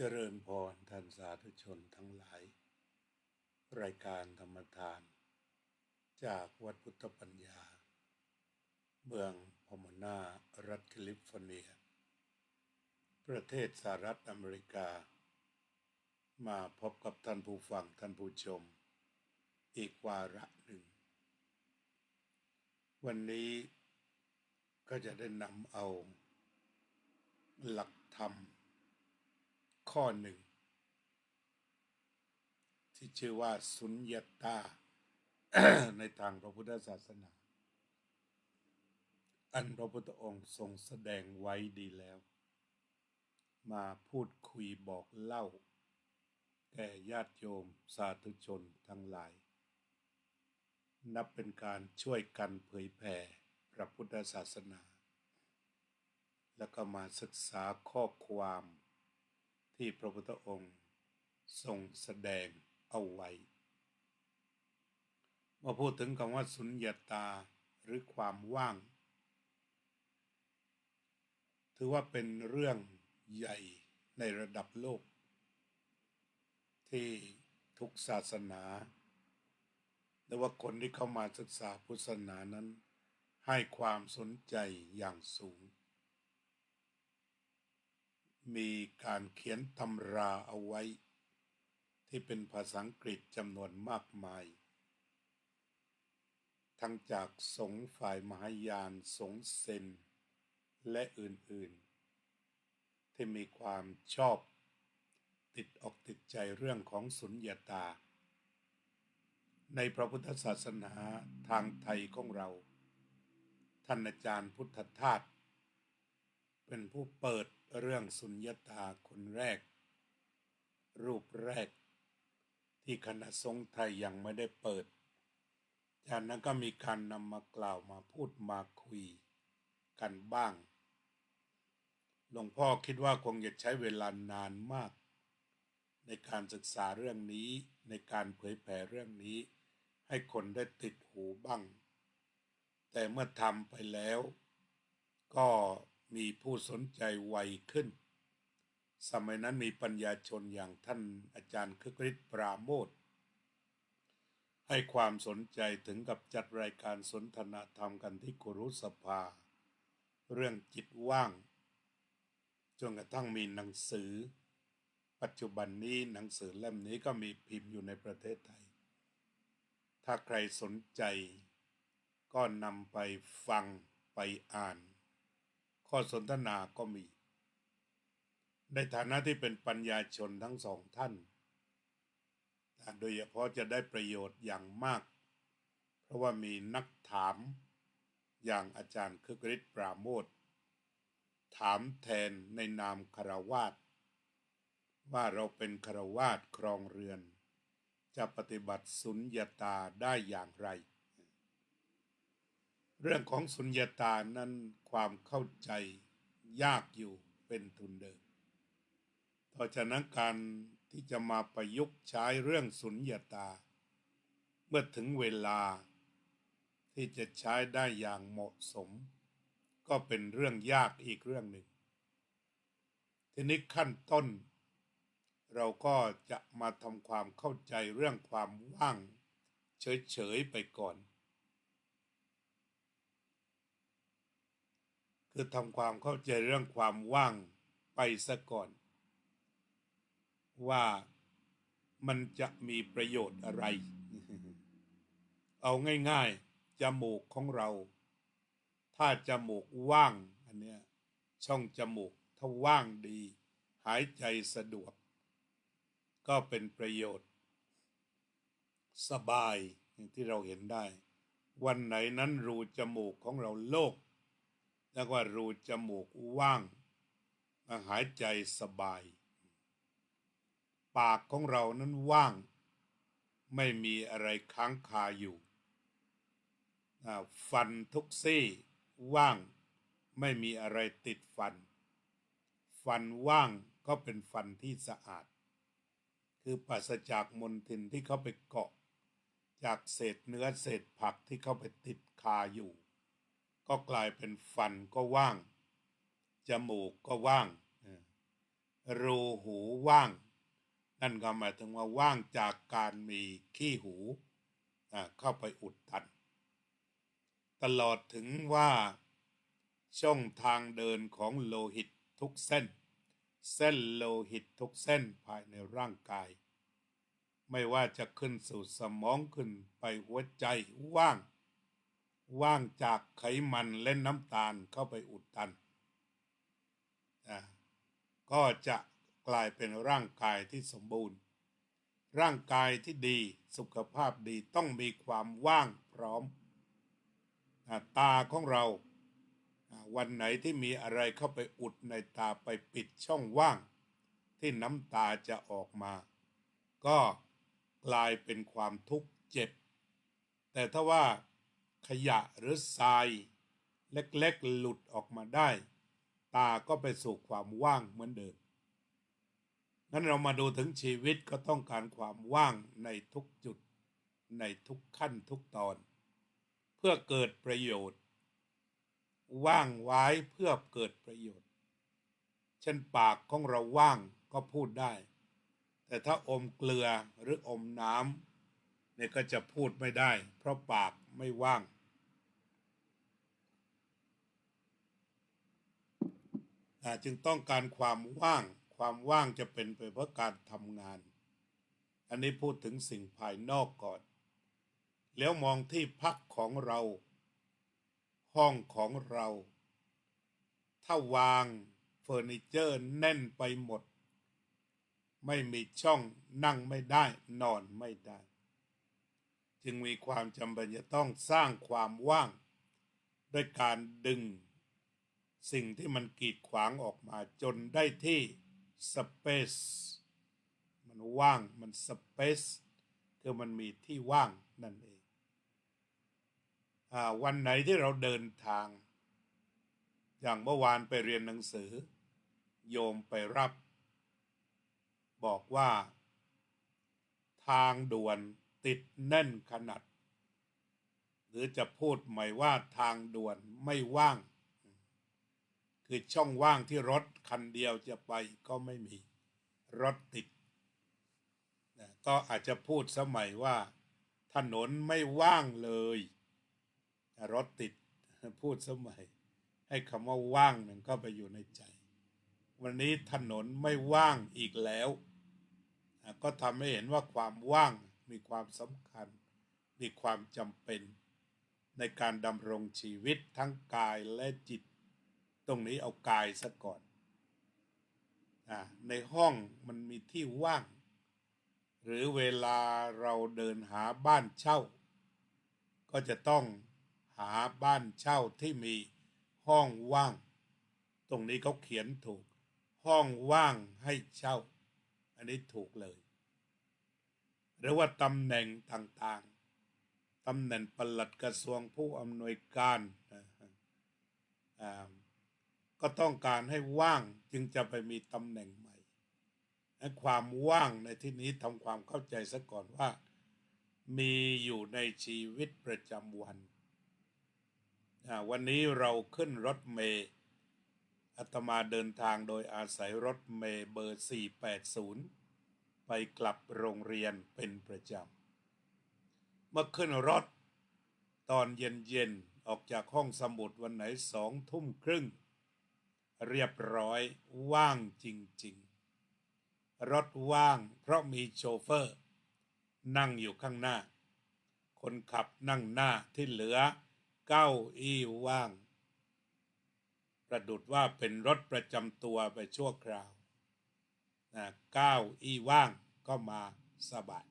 เจริญพรท่านสาธุชนทั้งหลายรายการธรรมทานจากวัดพุทธปัญญาเมืองพอมานารัฐแคลิฟอร์เนียประเทศสหรัฐอเมริกามาพบกับท่านผู้ฟังท่านผู้ชมอีกวาระหนึ่งวันนี้ก็จะได้นำเอาหลักธรรมข้อหนึ่งที่ชื่อว่าสุญญตา ในทางพระพุทธศาสนาอันพระพุทธองค์ทรงแสดงไว้ดีแล้วมาพูดคุยบอกเล่าแก่ญาติโยมสาธุชนทั้งหลายนับเป็นการช่วยกันเผยแผ่พระพุทธศาสนาแล้วก็มาศึกษาข้อความที่พระพุทธองค์ทรงแสดงเอาไว้มาพูดถึงคำว่าสุญญตาหรือความว่างถือว่าเป็นเรื่องใหญ่ในระดับโลกที่ทุกศาสนา แต่ว่าคนที่เข้ามาศึกษาพุทธศาสนานั้นให้ความสนใจอย่างสูงมีการเขียนตำราเอาไว้ที่เป็นภาษาอังกฤษจำนวนมากมายทั้งจากสงฆ์ฝ่ายมหายานสงฆ์เซนและอื่นๆที่มีความชอบติดอกติดใจเรื่องของสุญญตาในพระพุทธศาสนาทางไทยของเราท่านอาจารย์พุทธทาสเป็นผู้เปิดเรื่องสุญญตาคนแรกรูปแรกที่คณะสงฆ์ไทยยังไม่ได้เปิดจากนั้นก็มีการนำมากล่าวมาพูดมาคุยกันบ้างหลวงพ่อคิดว่าคงจะใช้เวลานานมากในการศึกษาเรื่องนี้ในการเผยแผ่เรื่องนี้ให้คนได้ติดหูบ้างแต่เมื่อทำไปแล้วก็มีผู้สนใจไวขึ้นสมัยนั้นมีปัญญาชนอย่างท่านอาจารย์คึกฤทธิ์ปราโมทย์ให้ความสนใจถึงกับจัดรายการสนทนาธรรมกันที่ครุสภาเรื่องจิตว่างจนกระทั่งมีหนังสือปัจจุบันนี้หนังสือเล่มนี้ก็มีพิมพ์อยู่ในประเทศไทยถ้าใครสนใจก็นำไปฟังไปอ่านข้อสนทนาก็มีในฐานะที่เป็นปัญญาชนทั้งสองท่านโดยเฉพาะจะได้ประโยชน์อย่างมากเพราะว่ามีนักถามอย่างอาจารย์คึกฤทธิ์ปราโมทย์ถามแทนในนามคฤหัสถ์ว่าเราเป็นคฤหัสถ์ครองเรือนจะปฏิบัติสุญญตาได้อย่างไรเรื่องของสุญญตานั้นความเข้าใจยากอยู่เป็นทุนเดิมเพราะฉะนั้นการที่จะมาประยุกต์ใช้เรื่องสุญญตาเมื่อถึงเวลาที่จะใช้ได้อย่างเหมาะสมก็เป็นเรื่องยากอีกเรื่องหนึ่งทีนี้ขั้นต้นเราก็จะมาทำความเข้าใจเรื่องความว่างเฉยๆไปก่อนคือทำความเข้าใจเรื่องความว่างไปซะก่อนว่ามันจะมีประโยชน์อะไรเอาง่ายๆจมูกของเราถ้าจมูกว่างอันเนี้ยช่องจมูกถ้าว่างดีหายใจสะดวกก็เป็นประโยชน์สบายอย่างที่เราเห็นได้วันไหนนั้นรูจมูกของเราโล่งแล้วว่ารูจมูกว่างหายใจสบายปากของเรานั้นว่างไม่มีอะไรค้างคาอยู่ฟันทุกซี่ว่างไม่มีอะไรติดฟันว่างก็เป็นฟันที่สะอาดคือปราศจากมลทินที่เข้าไปเกาะจากเศษเนื้อเศษผักที่เข้าไปติดคาอยู่ก็กลายเป็นฟันก็ว่างจมูกก็ว่างรูหูว่างนั่นก็หมายถึงว่าว่างจากการมีขี้หูเข้าไปอุดตันตลอดถึงว่าช่องทางเดินของโลหิตทุกเส้นโลหิตทุกเส้นภายในร่างกายไม่ว่าจะขึ้นสู่สมองขึ้นไปหัวใจว่างจากไขมันและน้ำตาลเข้าไปอุดตันก็จะกลายเป็นร่างกายที่สมบูรณ์ร่างกายที่ดีสุขภาพดีต้องมีความว่างพร้อมตาของเราวันไหนที่มีอะไรเข้าไปอุดในตาไปปิดช่องว่างที่น้ำตาจะออกมาก็กลายเป็นความทุกข์เจ็บแต่ถ้าว่าขยะหรือทรายเล็กๆหลุดออกมาได้ตาก็ไปสู่ความว่างเหมือนเดิมงั้นเรามาดูถึงชีวิตก็ต้องการความว่างในทุกจุดในทุกขั้นทุกตอนเพื่อเกิดประโยชน์ว่างไว้เพื่อเกิดประโยชน์เช่นปากของเราว่างก็พูดได้แต่ถ้าอมเกลือหรืออมน้ เนี่ยก็จะพูดไม่ได้เพราะปากไม่ว่างจึงต้องการความว่างความว่างจะเป็นไปเพราะการทำงานอันนี้พูดถึงสิ่งภายนอกก่อนแล้วมองที่พักของเราห้องของเราถ้าวางเฟอร์นิเจอร์แน่นไปหมดไม่มีช่องนั่งไม่ได้นอนไม่ได้จึงมีความจำเป็นจะต้องสร้างความว่างด้วยการดึงสิ่งที่มันกีดขวางออกมาจนได้ที่สเปซมันว่างมันสเปซคือมันมีที่ว่างนั่นเองวันไหนที่เราเดินทางอย่างเมื่อวานไปเรียนหนังสือโยมไปรับบอกว่าทางด่วนติดแน่นขนาดหรือจะพูดใหม่ว่าทางด่วนไม่ว่างคือช่องว่างที่รถคันเดียวจะไปก็ไม่มีรถติดก็อาจจะพูดสมัยว่าถนนไม่ว่างเลยรถติดพูดสมัยให้คำว่าว่างมันก็ไปอยู่ในใจวันนี้ถนนไม่ว่างอีกแล้วก็ทำให้เห็นว่าความว่างมีความสำคัญมีความจำเป็นในการดำรงชีวิตทั้งกายและจิตตรงนี้เอากายซะก่อนในห้องมันมีที่ว่างหรือเวลาเราเดินหาบ้านเช่าก็จะต้องหาบ้านเช่าที่มีห้องว่างตรงนี้เขาเขียนถูกห้องว่างให้เช่าอันนี้ถูกเลยหรือว่าตำแหน่งต่างๆตำแหน่งปลัดกระทรวงผู้อำนวยการก็ต้องการให้ว่างจึงจะไปมีตำแหน่งใหม่ความว่างในที่นี้ทำความเข้าใจซะก่อนว่ามีอยู่ในชีวิตประจำวันวันนี้เราขึ้นรถเมล์อาตมาเดินทางโดยอาศัยรถเมล์เบอร์480ไปกลับโรงเรียนเป็นประจำเมื่อขึ้นรถตอนเย็นๆออกจากห้องสมุดวันไหน20:30เรียบร้อยว่างจริงๆรถว่างเพราะมีโชเฟอร์นั่งอยู่ข้างหน้าคนขับนั่งหน้าที่เหลือเก้าอี้ว่างประดุจว่าเป็นรถประจำตัวไปชั่วคราวเก้าอี้ว่างก็มาสบาย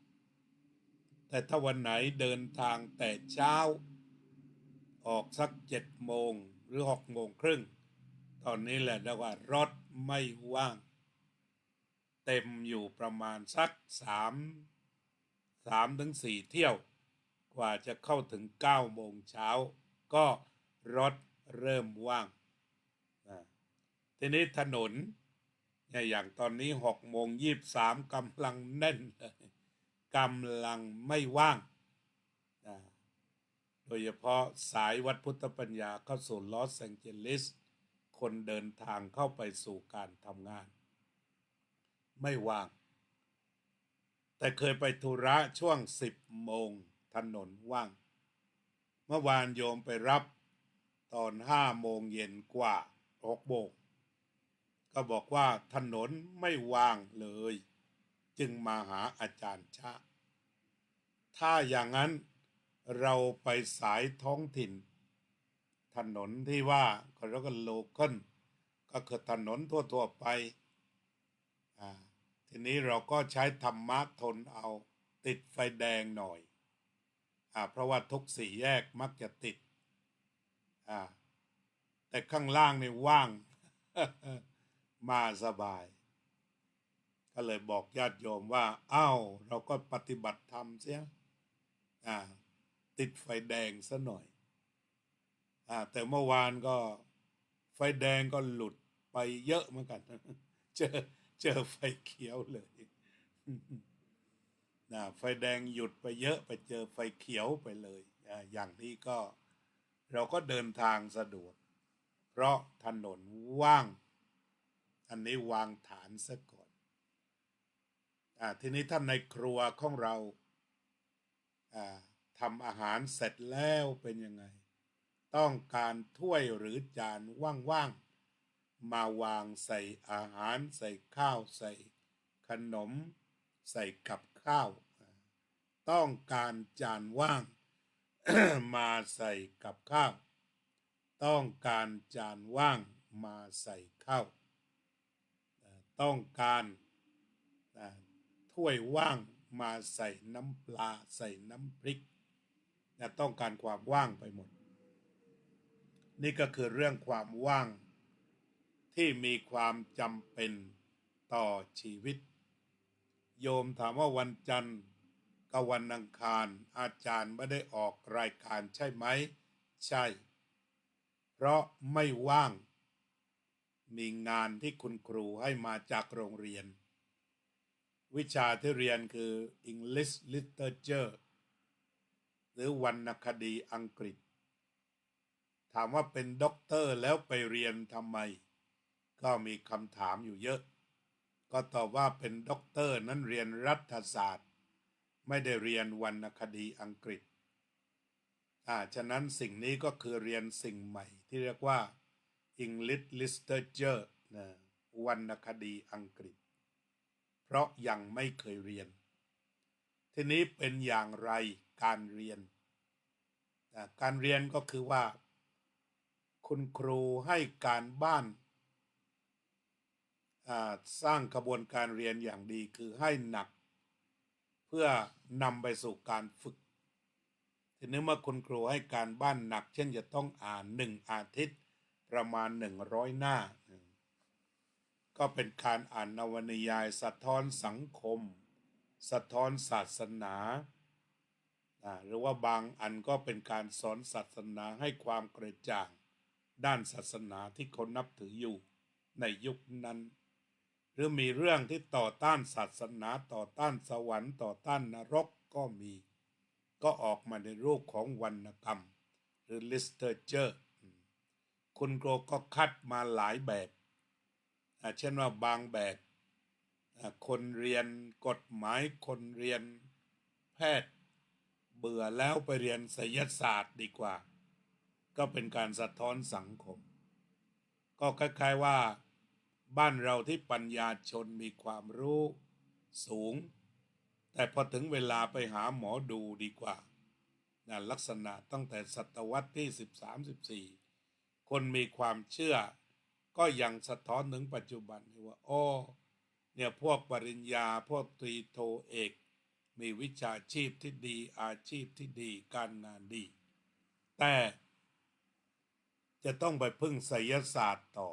แต่ถ้าวันไหนเดินทางแต่เช้าออกสัก7 โมงหรือ6 โมงครึ่งตอนนี้แหละเรียกว่ารถไม่ว่างเต็มอยู่ประมาณสัก3 ถึง 4 เที่ยวกว่าจะเข้าถึง9 โมงเช้าก็รถเริ่มว่างทีนี้ถนนอย่างตอนนี้6:23กำลังแน่นเลยกำลังไม่ว่างโดยเฉพาะสายวัดพุทธปัญญาเข้าสู่ลอสแองเจลิสคนเดินทางเข้าไปสู่การทำงานไม่ว่างแต่เคยไปธุระช่วง10 โมงถนนว่างเมื่อวานโยมไปรับตอน5 โมงเย็นกว่า6 โมงก็บอกว่าถนนไม่ว่างเลยจึงมาหาอาจารย์ชะถ้าอย่างนั้นเราไปสายท้องถิ่นถนนที่ว่าเขาเรียกว่าโลคอลก็คือถนนทั่วๆไปทีนี้เราก็ใช้ธรรมะทนเอาติดไฟแดงหน่อยเพราะว่าทุก4 แยกมักจะติดแต่ข้างล่างนี่ว่าง มาสบายก็เลยบอกญาติโยมว่าเราก็ปฏิบัติธรรมเสียติดไฟแดงซะหน่อยแต่เมื่อวานก็ไฟแดงก็หลุดไปเยอะเหมือนกัน เจอไฟเขียวเลยไฟแดงหยุดไปเยอะไปเจอไฟเขียวไปเลยอย่างนี้ก็เราก็เดินทางสะดวกเพราะถนนว่างอันนี้วางฐานซะก่อนทีนี้ท่านในครัวของเรา ทำอาหารเสร็จแล้วเป็นยังไงต้องการถ้วยหรือจานว่างๆมาวางใส่อาหารใส่ข้าวใส่ขนมใส่กับข้าวต้องการจานว่าง มาใส่กับข้าวต้องการจานว่างมาใส่ข้าวต้องการถ้วยว่างมาใส่น้ำปลาใส่น้ำพริกต้องการความว่างไปหมดนี่ก็คือเรื่องความว่างที่มีความจำเป็นต่อชีวิตโยมถามว่าวันจันทร์กับวันอังคารอาจารย์ไม่ได้ออกรายการใช่ไหมใช่เพราะไม่ว่างมีงานที่คุณครูให้มาจากโรงเรียนวิชาที่เรียนคือ English Literature หรือวรรณคดีอังกฤษถามว่าเป็นด็อกเตอร์แล้วไปเรียนทำไมก็มีคำถามอยู่เยอะก็ตอบว่าเป็นด็อกเตอร์นั้นเรียนรัฐศาสตร์ไม่ได้เรียนวรรณคดีอังกฤษฉะนั้นสิ่งนี้ก็คือเรียนสิ่งใหม่ที่เรียกว่า English Literature วรรณคดีอังกฤษเพราะยังไม่เคยเรียนทีนี้เป็นอย่างไรการเรียนก็คือว่าคุณครูให้การบ้านสร้างกระบวนการเรียนอย่างดีคือให้หนักเพื่อนำไปสู่การฝึกทีนี้เมื่อคุณครูให้การบ้านหนักเช่นจะต้องอ่าน1 อาทิตย์ประมาณ100 หน้าก็เป็นการอ่านนวนิยายสะท้อนสังคมสะท้อนศาสนาหรือว่าบางอันก็เป็นการสอนศาสนาให้ความกระจ่างด้านศาสนาที่คนนับถืออยู่ในยุคนั้นหรือมีเรื่องที่ต่อต้านศาสนาต่อต้านสวรรค์ต่อต้านนรกก็มีก็ออกมาในรูปของวรรณกรรมหรือ literature คุณโกก็คัดมาหลายแบบเช่นว่าบางแบบคนเรียนกฎหมายคนเรียนแพทย์เบื่อแล้วไปเรียนไสยศาสตร์ดีกว่าก็เป็นการสะท้อนสังคมก็คล้ายๆว่าบ้านเราที่ปัญญาชนมีความรู้สูงแต่พอถึงเวลาไปหาหมอดูดีกว่าลักษณะตั้งแต่ศตวรรษที่13-14คนมีความเชื่อก็ยังสะท้อนถึงปัจจุบันว่าเนี่ยพวกปริญญาพวกตรีโทเอกมีวิชาชีพที่ดีอาชีพที่ดีการงานดีแต่จะต้องไปพึ่งไสยศาสตร์ต่อ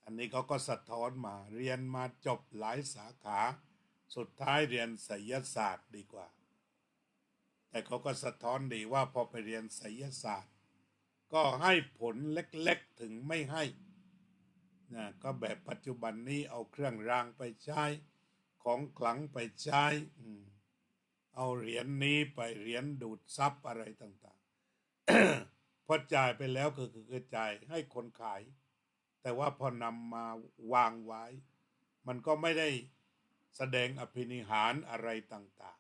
อันนี้เขาก็สะท้อนมาเรียนมาจบหลายสาขาสุดท้ายเรียนไสยศาสตร์ดีกว่าแต่เขาก็สะท้อนดีว่าพอไปเรียนไสยศาสตร์ก็ให้ผลเล็กๆถึงไม่ให้ก็แบบปัจจุบันนี้เอาเครื่องรางไปใช้ของขลังไปใช้เอาเหรียญนี้ไปเหรียญดูดซับอะไรต่างๆ พอจ่ายไปแล้วก็คือจ่ายให้คนขายแต่ว่าพอนำมาวางไว้มันก็ไม่ได้แสดงอภินิหารอะไรต่าง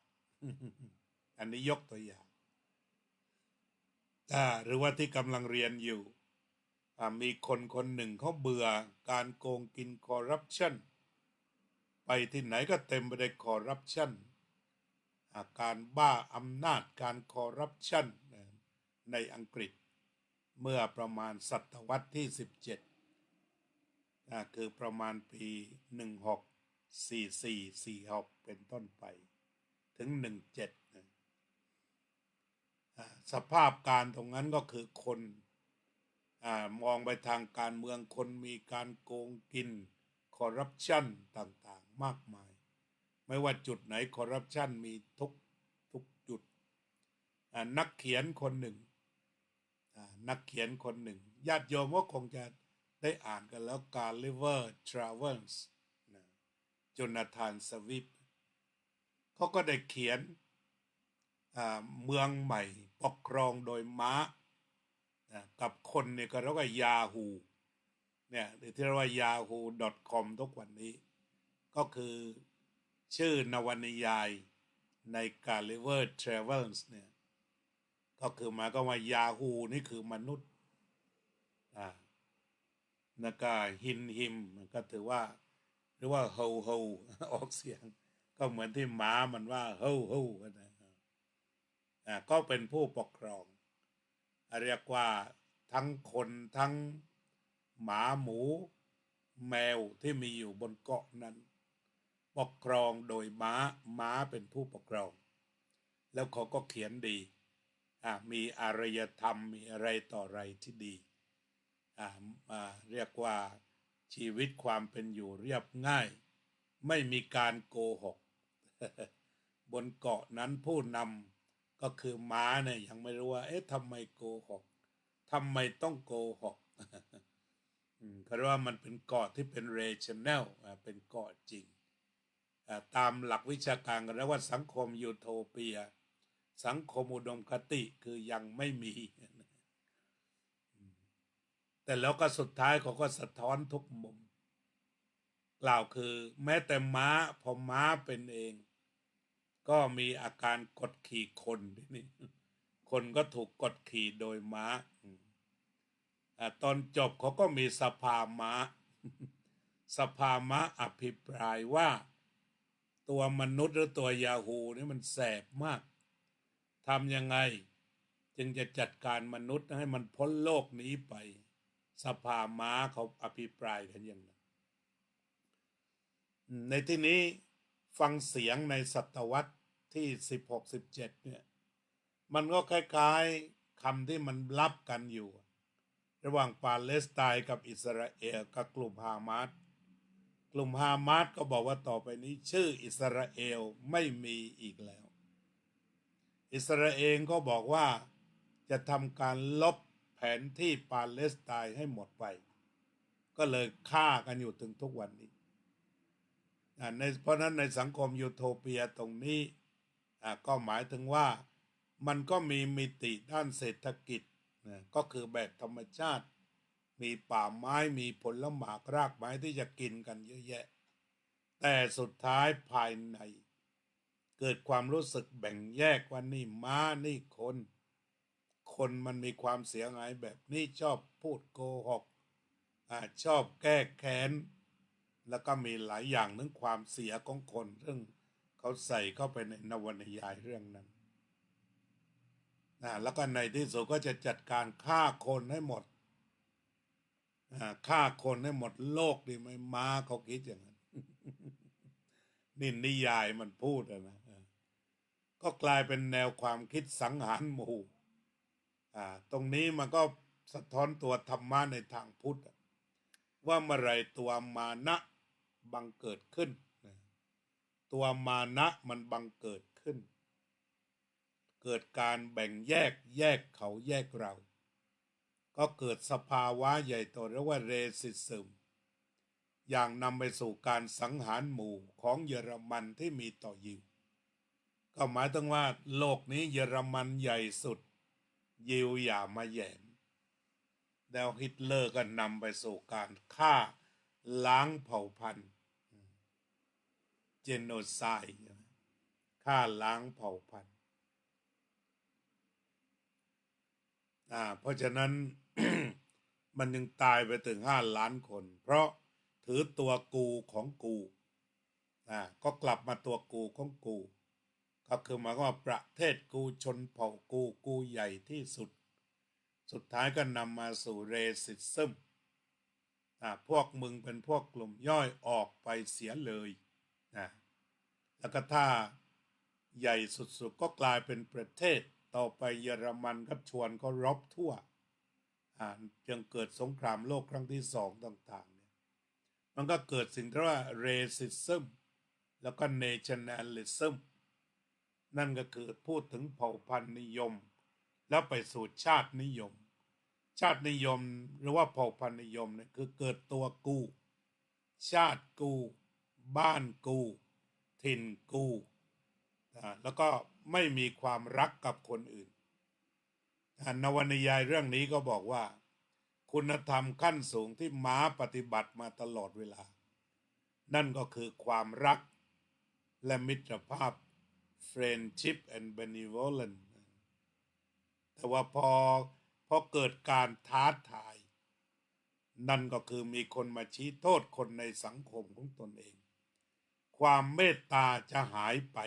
ๆ อันนี้ยกตัวอย่างหรือว่าที่กำลังเรียนอยู่มีคนหนึ่งเขาเบื่อการโกงกินคอร์รัปชันไปที่ไหนก็เต็มไปด้วยคอร์รัปชันการบ้าอำนาจการคอร์รัปชันในอังกฤษเมื่อประมาณศตวรรษที่17คือประมาณปี1644-46เป็นต้นไปถึง17สภาพการตรงนั้นก็คือคนมองไปทางการเมืองคนมีการโกงกินคอร์รัปชันต่างๆมากมายไม่ว่าจุดไหนคอร์รัปชันมีทุกจุดนักเขียนคนหนึ่งญาติโยมก็คงจะได้อ่านกันแล้ว Gulliver Travels โจนาธานสวิฟเขาก็ได้เขียนเมืองใหม่ปกครองโดยม้ากับคนเนี่ยก็เรียกว่ายาฮูเนี่ยหรือที่เรียกว่า yahoo.com ทุกวันนี้ก็คือชื่อนวนิยาย ใน Gulliver Travels เนี่ยก็คือหมายก็ว่ายาฮูนี่คือมนุษย์แล้วก็ฮิมก็ถือว่าหรือว่าโฮออกเสียงก็เหมือนที่หมามันว่าโฮนะก็เป็นผู้ปกครองเรียกว่าทั้งคนทั้งหมาหมูแมวที่มีอยู่บนเกาะนั้นปกครองโดยม้าเป็นผู้ปกครองแล้วเขาก็เขียนดีมีอารยธรรมมีอะไรต่ออะไรที่ดีเรียกว่าชีวิตความเป็นอยู่เรียบง่ายไม่มีการโกหก บนเกาะนั้นผู้นำก็คือม้าเนี่ยยังไม่รู้ว่าทำไมโกหกทำไมต้องโกหกเขาเรียกว่ามันเป็นเกาะที่เป็น regional เป็นเกาะจริงตามหลักวิชาการกันแล้วว่าสังคมยูโทเปียสังคมอุดมคติคือยังไม่มีแต่แล้วก็สุดท้ายเขาก็สะท้อนทุกมุมกล่าวคือแม้แต่ม้าพอม้าเป็นเองก็มีอาการกดขี่คนที่นี่คนก็ถูกกดขี่โดยม้าตอนจบเขาก็มีสภาม้าสภาม้าอภิปรายว่าตัวมนุษย์หรือตัวยาฮูนี่มันแสบมากทำยังไงจึงจะจัดการมนุษย์ให้มันพ้นโลกนี้ไปสภาม้าเขาอภิปรายกันอย่างนั้นในที่นี้ฟังเสียงในศตวรรษที่16-17เนี่ยมันก็คล้ายๆคำที่มันลับกันอยู่ระหว่างปาเลสไตน์กับอิสราเอลกับกลุ่มฮามาสก็บอกว่าต่อไปนี้ชื่ออิสราเอลไม่มีอีกแล้วอิสราเอลก็บอกว่าจะทำการลบแผนที่ปาเลสไตน์ให้หมดไปก็เลยฆ่ากันอยู่ถึงทุกวันนี้เพราะนั้นในสังคมยูโทเปียตรงนี้ก็หมายถึงว่ามันก็มีมิติด้านเศรษฐกิจก็คือแบบธรรมชาติมีป่าไม้มีผลหมากรากไม้ที่จะกินกันเยอะแยะแต่สุดท้ายภายในเกิดความรู้สึกแบ่งแยกว่านี่ม้านี่คนมันมีความเสียหายแบบนี้ชอบพูดโกหกชอบแก้แค้นแล้วก็มีหลายอย่างถึงความเสียของคนซึ่งเขาใส่เข้าไปในนวนิยายเรื่องนั้นแล้วก็ในที่สุดก็จะจัดการฆ่าคนให้หมดฆ่าคนให้หมดโลกดีไหมม้าเขาคิดอย่างนั้น นี่นิยายมันพูดนะก็กลายเป็นแนวความคิดสังหารหมู่ตรงนี้มันก็สะท้อนตัวธรรมะในทางพุทธว่าเมื่อไรตัวมานะบังเกิดขึ้นตัวมานะมันบังเกิดขึ้นเกิดการแบ่งแยกเขาแยกเราก็เกิดสภาวะใหญ่โตเรียกว่าเรสิซึมอย่างนำไปสู่การสังหารหมู่ของเยอรมันที่มีต่อยิวก็หมายถึงว่าโลกนี้เยอรมันใหญ่สุดยิวอย่ามาแย่งแล้วฮิตเลอร์ก็นำไปสู่การฆ่าล้างเผ่าพันธุ์เจโนไซด์ฆ่าล้างเผ่าพันธุ์เพราะฉะนั้น มันยังตายไปถึง5 ล้านคนเพราะถือตัวกูของกูก็กลับมาตัวกูของกูก็คือหมายว่าประเทศกูชนเผ่ากูใหญ่ที่สุดสุดท้ายก็นำมาสู่เรสิซึมพวกมึงเป็นพวกกลุ่มย่อยออกไปเสียเลยแล้วก็ถ้าใหญ่สุดๆก็กลายเป็นประเทศต่อไปเยอรมันก็ชวนก็รบทั่วจึงเกิดสงครามโลกครั้งที่2ต่างๆเนี่ยมันก็เกิดสิ่งที่ว่าเรสิซึมแล้วก็เนชั่นแนลิซึมนั่นก็คือพูดถึงเผ่าพันธุ์นิยมแล้วไปสู่ชาตินิยมหรือว่าเผ่าพันธุ์นิยมเนี่ยคือเกิดตัวกูชาติกูบ้านกูถิ่นกูแล้วก็ไม่มีความรักกับคนอื่นนวนิยายเรื่องนี้ก็บอกว่าคุณธรรมขั้นสูงที่ม้าปฏิบัติมาตลอดเวลานั่นก็คือความรักและมิตรภาพ friendship and benevolence แต่ว่าพอเกิดการท้าทายนั่นก็คือมีคนมาชี้โทษคนในสังคมของตนเองความเมตตาจะหายไป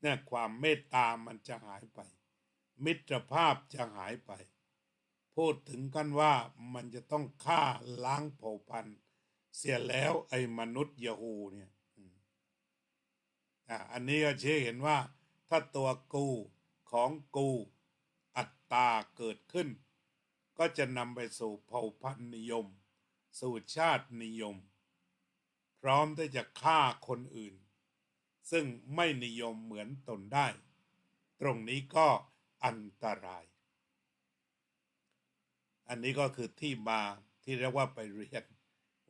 เนี่ยความเมตตามันจะหายไปมิตรภาพจะหายไปพูดถึงกันว่ามันจะต้องฆ่าล้างเผ่าพันธุ์เสียแล้วไอ้มนุษย์ยะฮูเนี่ยอันนี้ก็ชี้เห็นว่าถ้าตัวกูของกูอัตตาเกิดขึ้นก็จะนำไปสู่เผ่าพันธุ์นิยมสู่ชาตินิยมพร้อมที่จะฆ่าคนอื่นซึ่งไม่นิยมเหมือนตนได้ตรงนี้ก็อันตรายอันนี้ก็คือที่มาที่เรียกว่าไปเรียน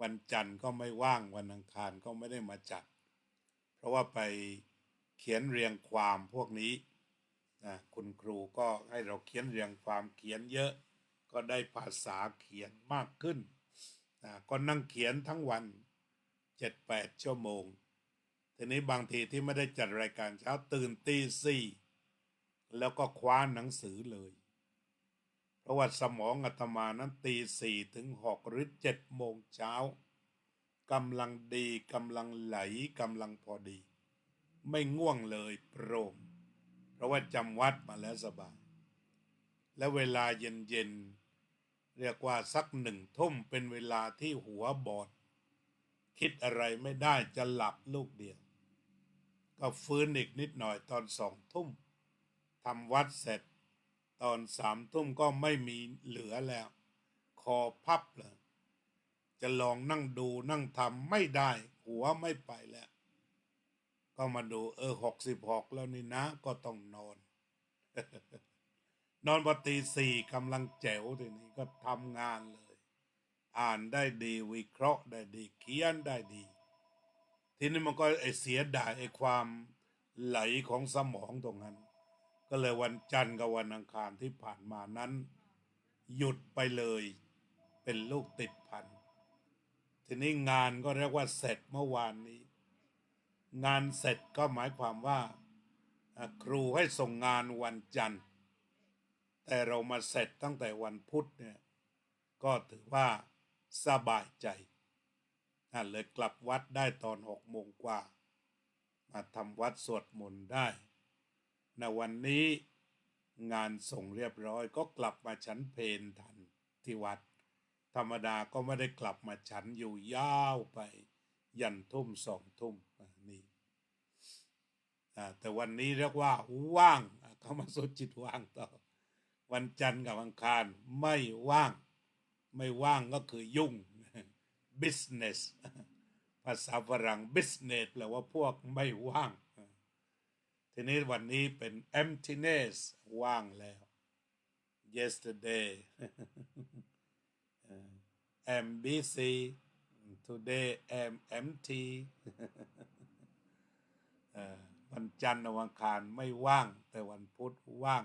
วันจันทร์ก็ไม่ว่างวันอังคารก็ไม่ได้มาจัดเพราะว่าไปเขียนเรียงความพวกนี้คุณครูก็ให้เราเขียนเรียงความเขียนเยอะก็ได้ภาษาเขียนมากขึ้นก็นั่งเขียนทั้งวัน 7-8 ชั่วโมงทีนี้บางทีที่ไม่ได้จัดรายการเช้าตื่นตี 4แล้วก็คว้าหนังสือเลยเพราะว่าสมองอาตมานั้นตี 4 ถึง 6 หรือ 7 โมงเช้ากำลังดีกำลังไหลกำลังพอดีไม่ง่วงเลยโปร่งเพราะว่าจำวัดมาแล้วสบายและเวลาเย็นๆเรียกว่าสัก1 ทุ่มเป็นเวลาที่หัวบอดคิดอะไรไม่ได้จะหลับลูกเดียวก็ฟื้นอีกนิดหน่อยตอน 2 ทุ่มทำวัดเสร็จตอน 3 ทุ่มก็ไม่มีเหลือแล้วคอพับเลยจะลองนั่งดูนั่งทำไม่ได้หัวไม่ไปแล้วก็มาดู66แล้วนี่นะก็ต้องนอน นอนพอตี 4กำลังแจ๋วทีนี้ก็ทำงานเลยอ่านได้ดีวิเคราะห์ได้ดีเขียนได้ดีทีนี้มันก็เสียดายความไหลของสมองตรงนั้นก็เลยวันจันทร์กับวันอังคารที่ผ่านมานั้นหยุดไปเลยเป็นลูกติดพันทีนี้งานก็เรียกว่าเสร็จเมื่อวานนี้งานเสร็จก็หมายความว่าครูให้ส่งงานวันจันทร์แต่เรามาเสร็จตั้งแต่วันพุธเนี่ยก็ถือว่าสบายใจเลยกลับวัดได้ตอน 6 โมงกว่ามาทำวัดสวดมนต์ได้ในวันนี้งานส่งเรียบร้อยก็กลับมาฉันเพลทันที่วัดธรรมดาก็ไม่ได้กลับมาฉันอยู่ยาวไปยันทุ่ม 2 ทุ่มนี่แต่วันนี้เรียกว่าว่างเข้ามาสู่จิตว่างต่อวันจันทร์กับอังคารไม่ว่างไม่ว่างก็คือยุ่ง business ภาษาฝรั่ง business แปลว่าพวกไม่ว่างทีนี้วันนี้เป็น emptiness ว่างแล้ว yesterday I'm busy today I'm empty วันจันทร์วันอังคารไม่ว่างแต่วันพุธว่าง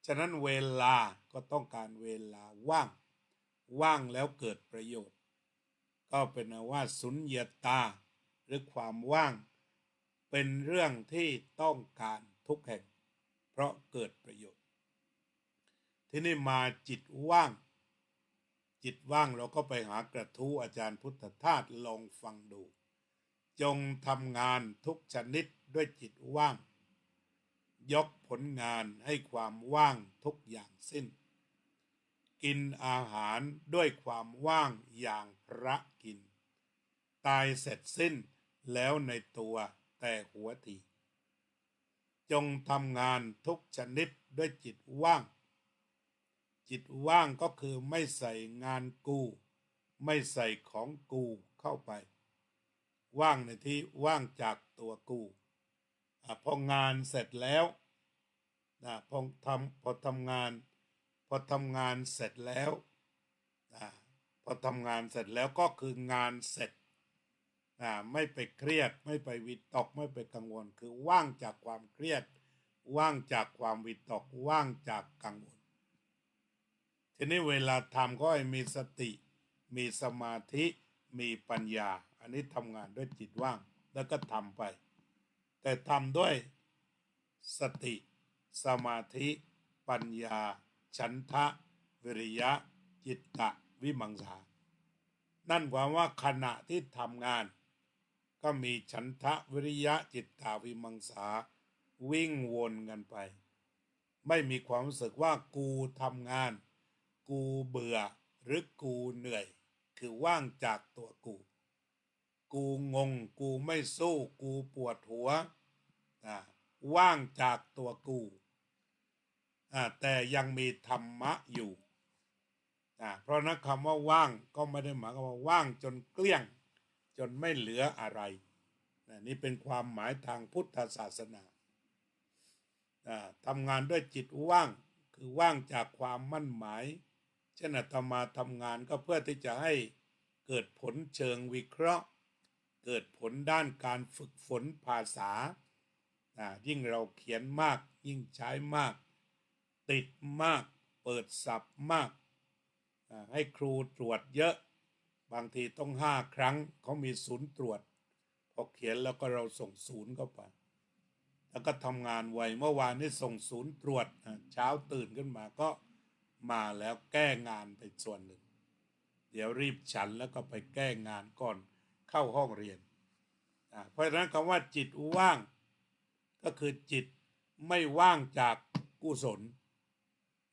ฉะนั้นเวลาก็ต้องการเวลาว่างแล้วเกิดประโยชน์ก็เป็นว่าสุญญตาหรือความว่างเป็นเรื่องที่ต้องการทุกแห่งเพราะเกิดประโยชน์ที่นี่มาจิตว่างเราก็ไปหากระทู้อาจารย์พุทธทาสลองฟังดูจงทำงานทุกชนิดด้วยจิตว่างยกผลงานให้ความว่างทุกอย่างสิ้นกินอาหารด้วยความว่างอย่างพระกินตายเสร็จสิ้นแล้วในตัวแต่หัวทีจงทำงานทุกชนิดด้วยจิตว่างก็คือไม่ใส่งานกูไม่ใส่ของกูเข้าไปว่างในที่ว่างจากตัวกูพองานเสร็จแล้วพอทำงานเสร็จแล้วพอทำงานเสร็จแล้วก็คืองานเสร็จไม่ไปเครียดไม่ไปวิตกไม่ไปกังวลคือว่างจากความเครียดว่างจากความวิตกว่างจากกังวลทีนี้เวลาทำก็ให้มีสติมีสมาธิมีปัญญาอันนี้ทำงานด้วยจิตว่างแล้วก็ทำไป แต่ทำด้วยสติสมาธิปัญญาฉันทะวิริยะจิตตะวิมังสานั่นความว่าขณะที่ทำงานก็มีฉันทะวิริยะจิตตะวิมังสาวิ่งวนกันไปไม่มีความรู้สึกว่ากูทำงานกูเบื่อหรือกูเหนื่อยคือว่างจากตัวกูงงกูไม่สู้กูปวดหัวว่างจากตัวกูแต่ยังมีธรรมะอยู่เพราะนั้นคำว่าว่างก็ไม่ได้หมายความว่าว่างจนเกลี้ยงจนไม่เหลืออะไรนี่เป็นความหมายทางพุทธศาสนาทำงานด้วยจิตว่างคือว่างจากความมั่นหมายเช่นอาตมาทำงานก็เพื่อที่จะให้เกิดผลเชิงวิเคราะห์เกิดผลด้านการฝึกฝนภาษายิ่งเราเขียนมากยิ่งใช้มากติดมากเปิดศัพท์มากให้ครูตรวจเยอะบางทีต้อง5 ครั้งเขามีศูนย์ตรวจพอเขียนแล้วก็เราส่งศูนย์เข้าไปแล้วก็ทำงานไวเมื่อวานนี้ส่งศูนย์ตรวจเช้าตื่นขึ้นมาก็มาแล้วแก้งานไปส่วนหนึ่งเดี๋ยวรีบฉันแล้วก็ไปแก้งานก่อนเข้าห้องเรียนเพราะฉะนั้นคำว่าจิตว่างก็คือจิตไม่ว่างจากกุศล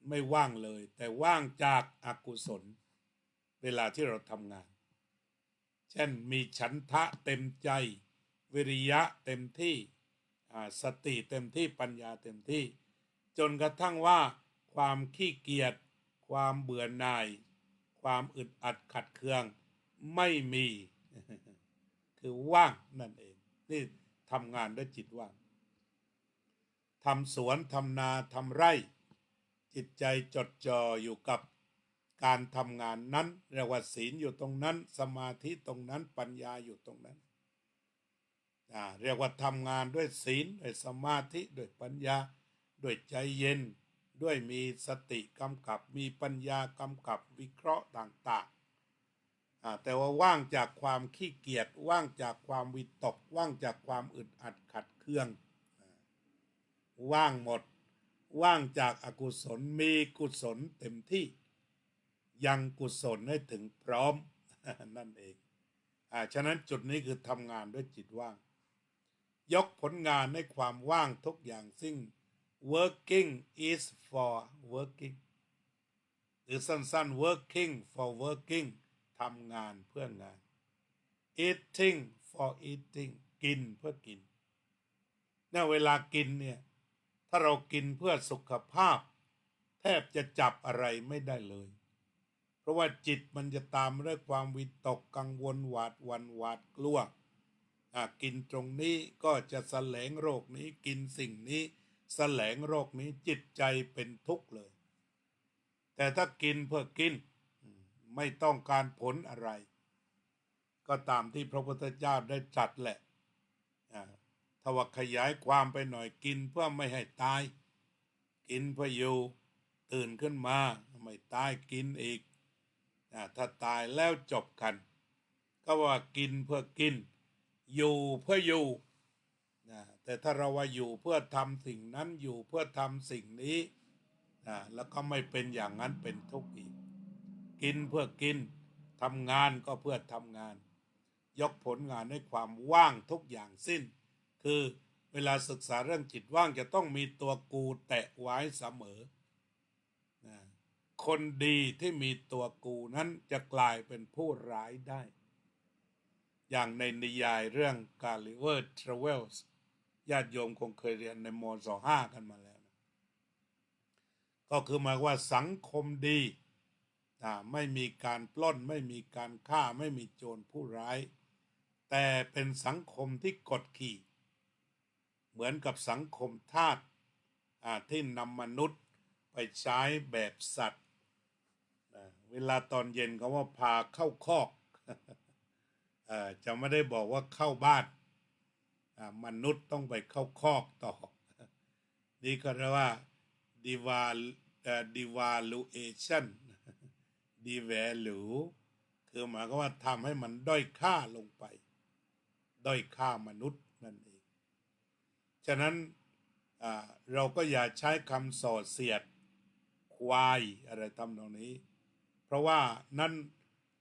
ไม่ว่างเลยแต่ว่างจากอกุศลเวลาที่เราทำงานเช่นมีฉันทะเต็มใจวิริยะเต็มที่สติเต็มที่ปัญญาเต็มที่จนกระทั่งว่าความขี้เกียจความเบื่อหน่ายความอึดอัดขัดเคืองไม่มี คือว่างนั่นเองนี่ทำงานด้วยจิตว่างทำสวนทำนาทำไร่จิตใจจดจ่ออยู่กับการทำงานนั้นเรียกว่าศีลอยู่ตรงนั้นสมาธิตรงนั้นปัญญาอยู่ตรงนั้นเรียกว่าทำงานด้วยศีลด้วยสมาธิด้วยปัญญาด้วยใจเย็นด้วยมีสติกำกับมีปัญญากำกับวิเคราะห์ต่างๆแต่ว่าว่างจากความขี้เกียจว่างจากความวิตกว่างจากความอึดอัดขัดเคืองว่างหมดว่างจากอกุศลมีกุศลเต็มที่ยังกุศลให้ถึงพร้อม นั่นเองฉะนั้นจุดนี้คือทำงานด้วยจิตว่างยกผลงานให้ความว่างทุกอย่างซึ่ง working is for working หรือสั้นๆ working for working ทำงานเพื่องาน eating for eating กินเพื่อกินเนี่ยเวลากินเนี่ยถ้าเรากินเพื่อสุขภาพแทบจะจับอะไรไม่ได้เลยเพราะว่าจิตมันจะตามด้วยความวิตกกังวลหวาดหวั่นหวาดกลัวกินตรงนี้ก็จะแสลงโรคนี้กินสิ่งนี้แสลงโรคนี้จิตใจเป็นทุกข์เลยแต่ถ้ากินเพื่อกินไม่ต้องการผลอะไรก็ตามที่พระพุทธเจ้าได้ตรัสแหละถ้าว่าขยายความไปหน่อยกินเพื่อไม่ให้ตายกินเพื่ออยู่ตื่นขึ้นมาไม่ตายกินอีกถ้าตายแล้วจบกันก็ว่ากินเพื่อกินอยู่เพื่ออยู่แต่ถ้าเราว่าอยู่เพื่อทำสิ่งนั้นอยู่เพื่อทำสิ่งนี้แล้วก็ไม่เป็นอย่างนั้นเป็นทุกข์อีกกินเพื่อกินทำงานก็เพื่อทำงานยกผลงานให้ความว่างทุกอย่างสิ้นคือเวลาศึกษาเรื่องจิตว่างจะต้องมีตัวกูแตะไว้เสมอคนดีที่มีตัวกูนั้นจะกลายเป็นผู้ร้ายได้อย่างในนิยายเรื่อง Gulliver Travels ญาติโยมคงเคยเรียนในม.5 กันมาแล้วนะก็คือหมายว่าสังคมดีไม่มีการปล้นไม่มีการฆ่าไม่มีโจรผู้ร้ายแต่เป็นสังคมที่กดขี่เหมือนกับสังคมทาสที่นำมนุษย์ไปใช้แบบสัตว์เวลาตอนเย็นเขาว่าพาเข้าคอก จะไม่ได้บอกว่าเข้าบ้านมนุษย์ต้องไปเข้าคอกต่อ นี่ก็เรียกว่า devaluation devalue คือหมายความว่าทำให้มันด้อยค่าลงไปด้อยค่ามนุษย์นั่นเอง ฉะนั้นเราก็อย่าใช้คำส่อเสียดควายอะไรทำนองนี้เพราะว่านั่น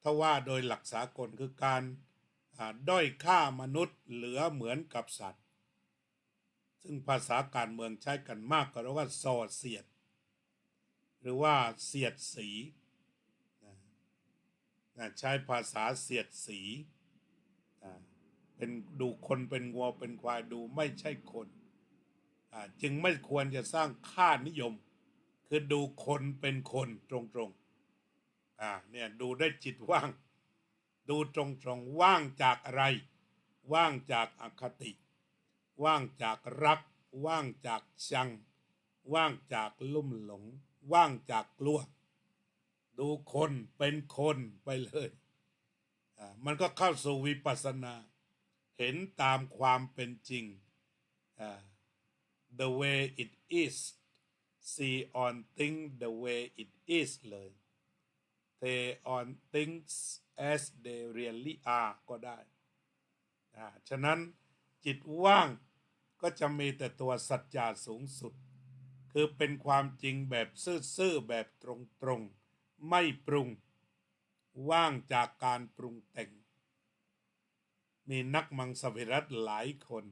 ถ้าว่าโดยหลักสากลคือการด้อยค่ามนุษย์เหลือเหมือนกับสัตว์ซึ่งภาษาการเมืองใช้กันมากก็เรียกว่าส่อเสียดหรือว่าเสียดสีใช้ภาษาเสียดสีเป็นดูคนเป็นงัวเป็นควายดูไม่ใช่คนจึงไม่ควรจะสร้างค่านิยมคือดูคนเป็นคนตรงๆเนี่ยดูได้จิตว่างดูตรงๆว่างจากอะไรว่างจากอคติว่างจากรักว่างจากชังว่างจากลุ่มหลงว่างจากกลัวดูคนเป็นคนไปเลยมันก็เข้าสู่วิปัสสนาเห็นตามความเป็นจริงthe way it is see on things the way it is เลย they on things as they really are ก็ได้ฉะนั้นจิตว่างก็จะมีแต่ตัวสัจจะสูงสุดคือเป็นความจริงแบบซื่อๆแบบตรงๆไม่ปรุงว่างจากการปรุงแต่งมีนักมังสวิรัติหลายคน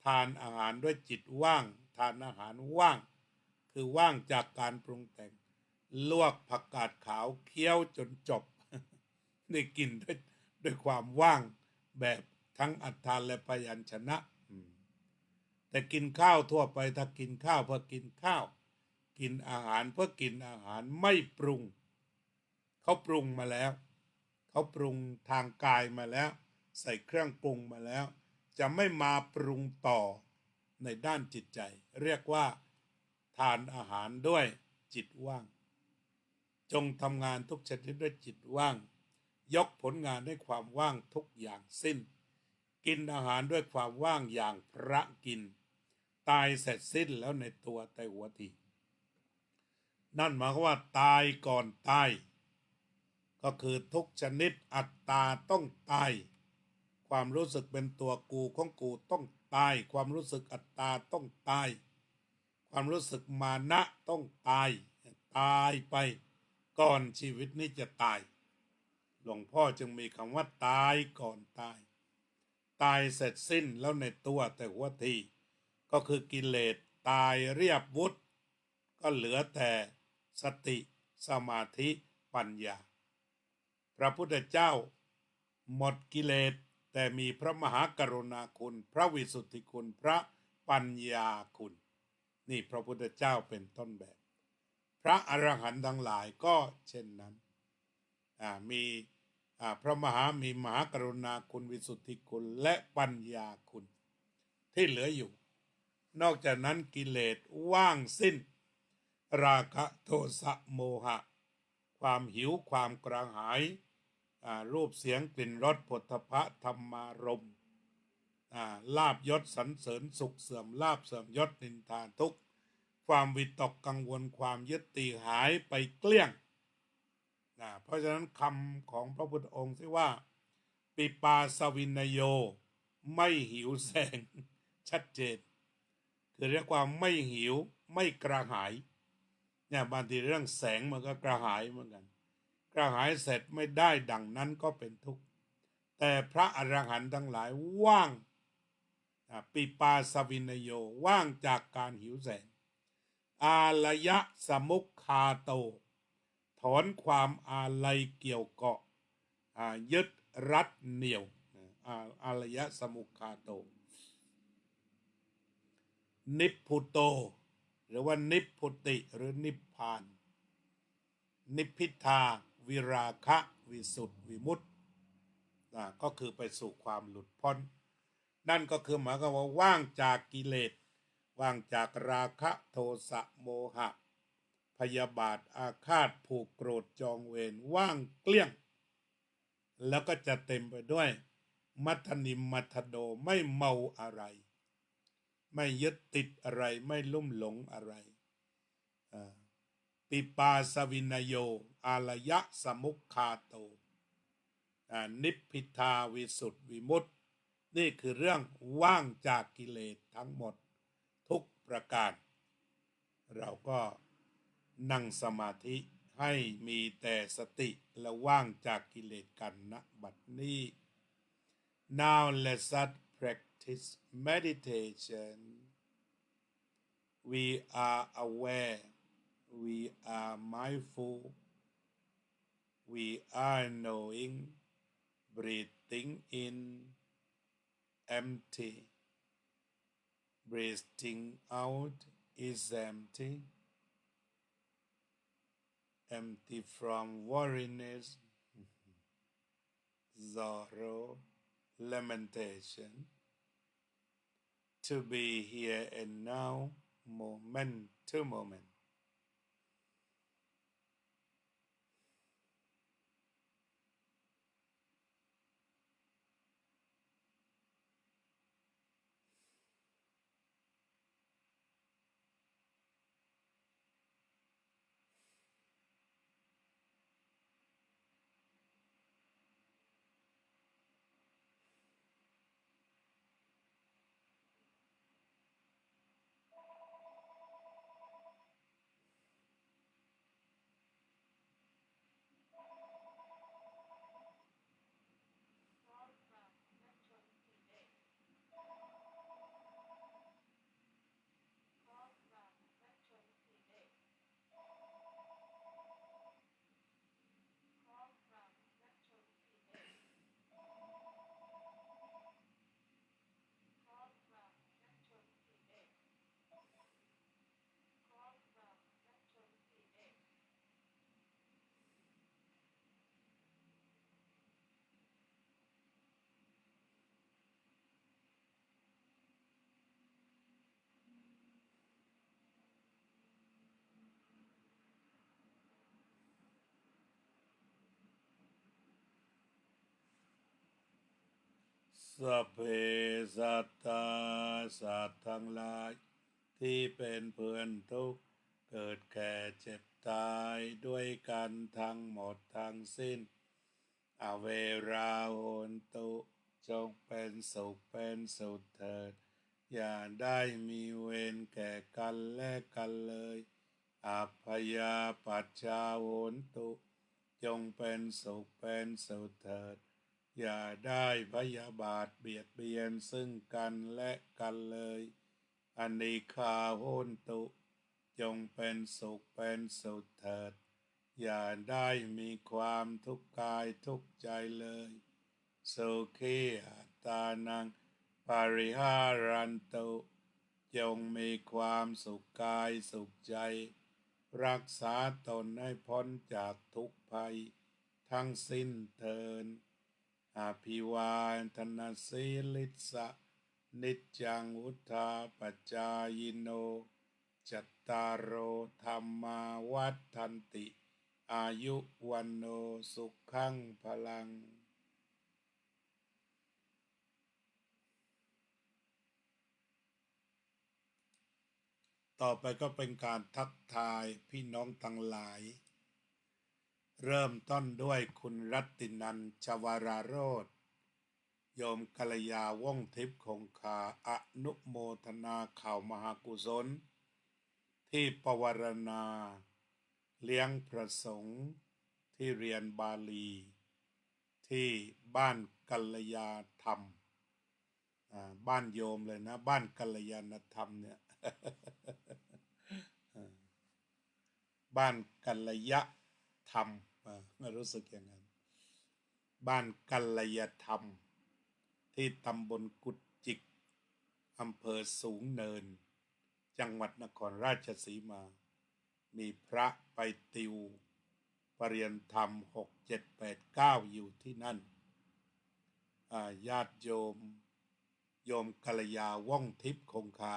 ทานอาหารด้วยจิตว่างทานอาหารว่างคือว่างจากการปรุงแต่งลวกผักกาดขาวเคี้ยวจนจบได้กินด้วยความว่างแบบทั้งอัฏฐานและพยัญชนะแต่กินข้าวทั่วไปถ้ากินข้าวเพื่อกินข้าวกินอาหารเพื่อกินอาหารไม่ปรุงเขาปรุงมาแล้วเขาปรุงทางกายมาแล้วใส่เครื่องปรุงมาแล้วจะไม่มาปรุงต่อในด้านจิตใจเรียกว่าทานอาหารด้วยจิตว่างจงทำงานทุกชนิดด้วยจิตว่างยกผลงานด้วยความว่างทุกอย่างสิ้นกินอาหารด้วยความว่างอย่างพระกินตายเสร็จสิ้นแล้วในตัวแต่หัวทีนั่นหมายความว่าตายก่อนตายก็คือทุกชนิดอัตตาต้องตายความรู้สึกเป็นตัวกูของกูต้องตายความรู้สึกอัตตาต้องตายความรู้สึกมานะต้องตายไปก่อนชีวิตนี้จะตายหลวงพ่อจึงมีคำว่าตายก่อนตายเสร็จสิ้นแล้วในตัวแต่หัวทีก็คือกิเลสตายเรียบวุฒิก็เหลือแต่สติสมาธิปัญญาพระพุทธเจ้าหมดกิเลสแต่มีพระมหากรุณาคุณพระวิสุทธิคุณพระปัญญาคุณนี่พระพุทธเจ้าเป็นต้นแบบพระอรหันต์ทั้งหลายก็เช่นนั้นมีพระมีมหากรุณาคุณวิสุทธิคุณและปัญญาคุณที่เหลืออยู่นอกจากนั้นกิเลสว่างสิ้นราคะโทสะโมหะความหิวความกระหายรูปเสียงกลิ่นรสโผฏฐัพพะธรรมารมณ์ลาภยศสรรเสริญสุขเสื่อมลาภเสื่อมยศนินทาทุกข์ความวิตกกังวลความยึดติดหายไปเกลี้ยงเพราะฉะนั้นคำของพระพุทธองค์ที่ว่าปิปาสวินโยไม่หิวแสงชัดเจนคือเรียกว่าไม่หิวไม่กระหายเนี่ยบางทีเรื่องแสงมันก็กระหายเหมือนกันกระหายเสร็จไม่ได้ดังนั้นก็เป็นทุกข์แต่พระอรหันต์ทั้งหลายว่างปิปาสวินโยว่างจากการหิวแสงอาลยะสมุคคาโตถอนความอาลัยเกี่ยวเกาะยึดรัดเหนี่ยวอาลยะสมุคคาโตนิพพุโตหรือว่านิพพุติหรือนิพพานนิพพิทาวิราคะวิสุทธิวิมุตติก็คือไปสู่ความหลุดพ้นนั่นก็คือหมายความว่าว่างจากกิเลสว่างจากราคะโทสะโมหะพยาบาทอาฆาตผูกโกรธจองเวรว่างเกลี้ยงแล้วก็จะเต็มไปด้วยมัทนิมมัทโดไม่เมาอะไรไม่ยึดติดอะไรไม่ลุ่มหลงอะไรปิปาสวินโยอาลยะสมุคคาโตนิพพิทาวิสุทธิวิมุตติ นี่คือเรื่องว่างจากกิเลสทั้งหมดทุกประการเราก็นั่งสมาธิให้มีแต่สติและว่างจากกิเลสกันณบัดนี้ Now let's practice meditation. We are aware, we are mindful, we are knowing, breathing in, empty, breathing out is empty, empty from worriness, sorrow, lamentation, to be here and now, moment to moment.สัพเพสัตตาสัตว์ทั้งหลายที่เป็นเพื่อนทุกข์เกิดแก่เจ็บตายด้วยกันทั้งหมดทั้งสิ้นอเวราโหนตุจงเป็นสุขเป็นสุขเถิดอย่าได้มีเวรแก่กันและกันเลยอัพพยาปัชชาโหนตุจงเป็นสุขเป็นสุขเถิดอย่าได้พยาบาทเบียดเบียนซึ่งกันและกันเลยอนิฆาโหนตุจงเป็นสุขเป็นสุขเถิดอย่าได้มีความทุกข์กายทุกข์ใจเลยสุขีอัตตานังปาริหารันตุจงมีความสุขกายสุขใจรักษาตนให้พ้นจากทุกภัยทั้งสิ้นเถิดอภิวาทนาสีลิสะนิจจังวุธาปัจจายโนจัตตารโอธรรมาวัฏันติอายุวันโนสุขังพลังต่อไปก็เป็นการทักทายพี่น้องทั้งหลายเริ่มต้นด้วยคุณรัตตินันท์ชวาราโรธโยมกัลยาว่องทิพย์คงคาอนุโมทนาข่าวมหากุศลที่ปวารณาเลี้ยงพระสงฆ์ที่เรียนบาลีที่บ้านกัลยาธรรมบ้านโยมเลยนะบ้านกัลยาณธรรมเนี่ย บ้านกัลยะธรรมรู้สึกอย่างนั้นบ้านกัลยธรรมที่ตำบลกุดจิกอำเภอสูงเนินจังหวัดนครราชสีมามีพระไปติวปริญญาธรรม6 7 8 9อยู่ที่นั่นญาติโยมกัลยาว่องทิพย์คงคา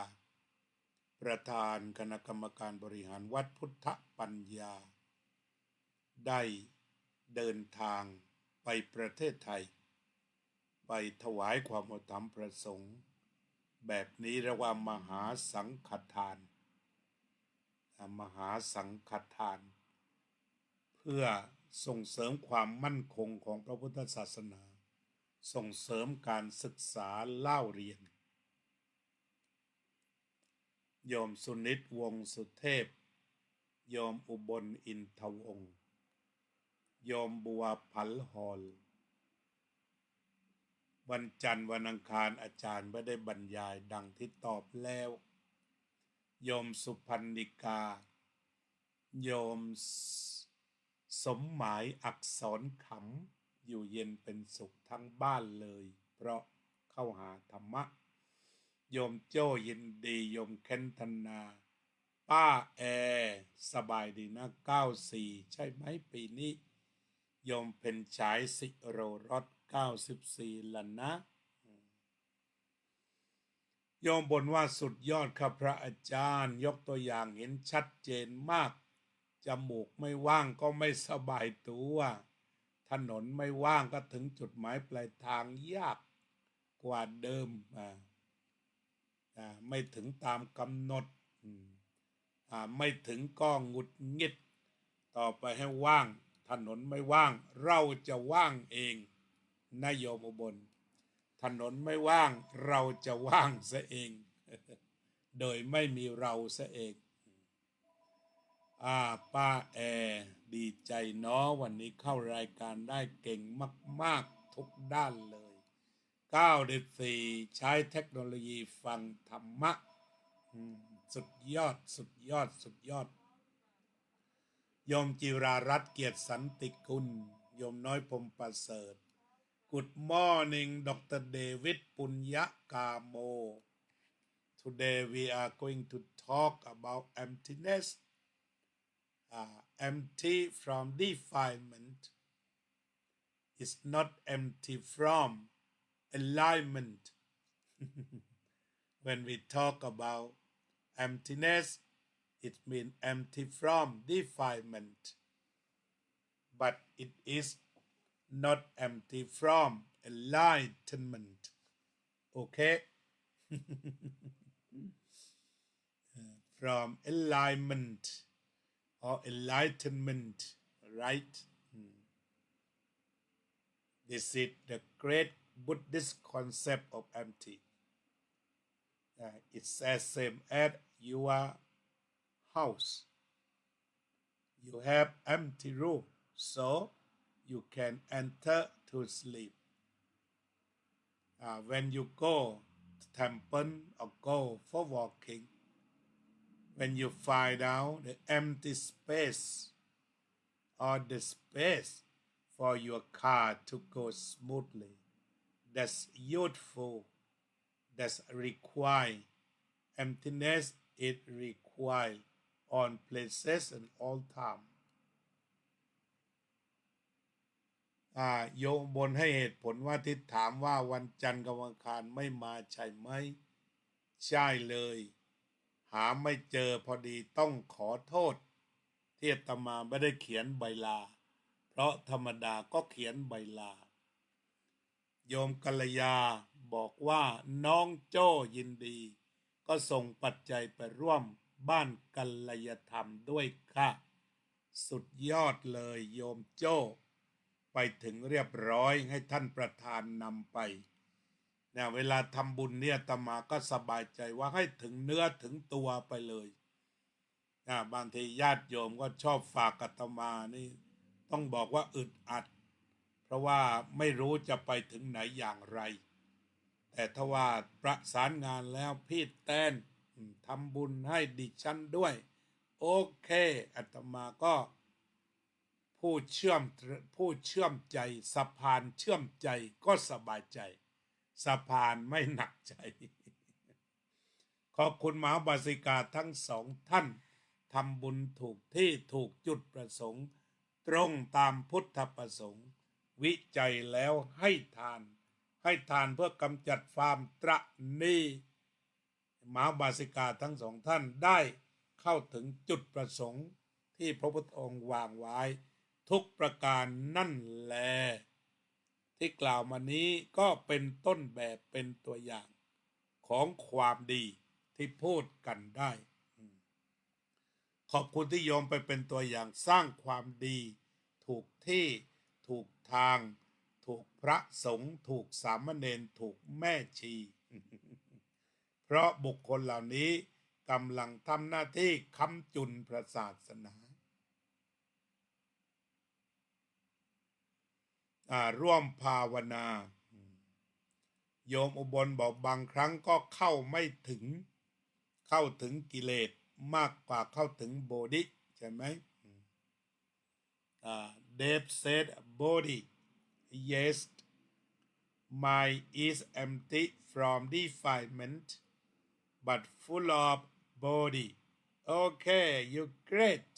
ประธานคณะกรรมการบริหารวัดพุทธปัญญาได้เดินทางไปประเทศไทยไปถวายความอุปถัมภ์พระสงฆ์แบบนี้เรียกว่ามหาสังฆทานมหาสังฆทานเพื่อส่งเสริมความมั่นคงของพระพุทธศาสนา ส่งเสริมการศึกษาเล่าเรียนโยมสุนิตวงศ์สุเทพโยมอุบลอินทวงศ์โยมบัวผัลหอลวันจันทร์วันอังคารอาจารย์ไม่ได้บรรยายดังที่ตอบแล้วโยมสุพรรณิกาโยมสมหมายอักษรขำอยู่เย็นเป็นสุขทั้งบ้านเลยเพราะเข้าหาธรรมะโยมโจ้ยินดีโยมเคนธนาป้าแอสบายดีนะ94ใช่ไหมปีนี้โยมเพ็ญฉายสิโรรส94ละนะโยมบ่นว่าสุดยอดครับพระอาจารย์ยกตัวอย่างเห็นชัดเจนมากจมูกไม่ว่างก็ไม่สบายตัวถนนไม่ว่างก็ถึงจุดหมายปลายทางยากกว่าเดิมไม่ถึงตามกำหนดไม่ถึงก็หงุดหงิดต่อไปให้ว่างถนนไม่ว่างเราจะว่างเองนะโยมอุบลถนนไม่ว่างเราจะว่างซะเองโดยไม่มีเราซะเองป้าแอดีใจเนาะวันนี้เข้ารายการได้เก่งมากๆทุกด้านเลย94ใช้เทคโนโลยีฟังธรรมะสุดยอดสุดยอดสุดยอดโยมจิรารัตน์เกียรติสันติกุลโยมน้อยพรหมประเสริฐ Good morning Dr. David ปุญญกาโม Today we are going to talk about emptiness empty from defilement is not empty from alignment when we talk about emptiness it means empty from defilement but it is not empty from enlightenment okay from alignment or enlightenment right this is the great Buddhist concept of empty it's as same as your house you have empty room so you can enter to sleep when you go to temple or go for walking when you find out the empty space or the space for your car to go smoothly that's useful that's require emptiness it require on places and all timeโยมบนให้เหตุผลว่าที่ถามว่าวันจันทร์กับวันอังคารไม่มาใช่ไหมใช่เลยหาไม่เจอพอดีต้องขอโทษที่อาตมาไม่ได้เขียนใบลาเพราะธรรมดาก็เขียนใบลาโยมกัลยาบอกว่าน้องโจ้ยินดีก็ส่งปัจจัยไปร่วมบ้านกัลยธรรมด้วยค่ะสุดยอดเลยโยมโจ้ไปถึงเรียบร้อยให้ท่านประธานนำไปเวลาทำบุญเนี่ยอาตมาก็สบายใจว่าให้ถึงเนื้อถึงตัวไปเลยบางทีญาติโยมก็ชอบฝากอาตมานี่ต้องบอกว่าอึดอัดเพราะว่าไม่รู้จะไปถึงไหนอย่างไรแต่ถ้าว่าประสานงานแล้วพี่แต้นทำบุญให้ดิฉันด้วยโอเคอาตมาก็ผู้เชื่อมใจสะพานเชื่อมใจก็สบายใจสะพานไม่หนักใจขอบคุณมหาบาสิกาทั้งสองท่านทำบุญถูกที่ถูกจุดประสงค์ตรงตามพุทธประสงค์วิจัยแล้วให้ทานเพื่อกำจัดความตระหนี่มหาบาสิกาทั้งสองท่านได้เข้าถึงจุดประสงค์ที่พระพุทธองค์วางไว้ทุกประการนั่นแลที่กล่าวมานี้ก็เป็นต้นแบบเป็นตัวอย่างของความดีที่พูดกันได้ขอบคุณที่โยมไปเป็นตัวอย่างสร้างความดีถูกที่ถูกทางถ ถูกพระสงฆ์ถูกสามเณรถูกแม่ชี เพราะบุคคลเหล่านี้กำลังทำหน้าที่ค้ำจุนพระศาสนาร่วมภาวนาโยมอุบลบอกบางครั้งก็เข้าไม่ถึงกิเลสมากกว่าเข้าถึงโบธิใช่ไหมDave said body yes mind is empty from defilement but full of body okay you great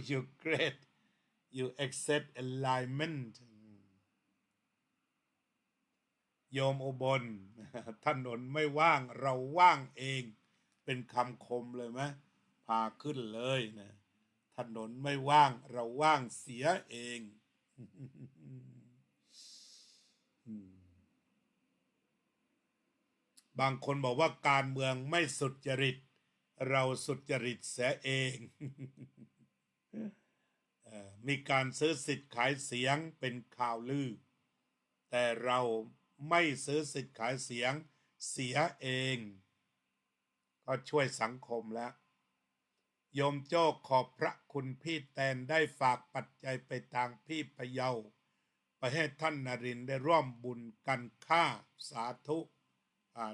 you great you accept alignment โยมอุบล ถนนไม่ว่างเราว่างเองเป็นคำคมเลยไหมพาขึ้นเลยนะถนนไม่ว่างเราว่างเสียเอง บางคนบอกว่าการเมืองไม่สุจริตเราสุจริตเสียเอง มีการซื้อสิทธิ์ขายเสียงเป็นข่าวลือแต่เราไม่ซื้อสิทธิ์ขายเสียงเสียเองก็ช่วยสังคมแล้วโยมโจ้ขอบพระคุณพี่แตนได้ฝากปัจจัยไปทางพี่พะเยาไปให้ท่านนรินทร์ได้ร่วมบุญกันค่าสาธุ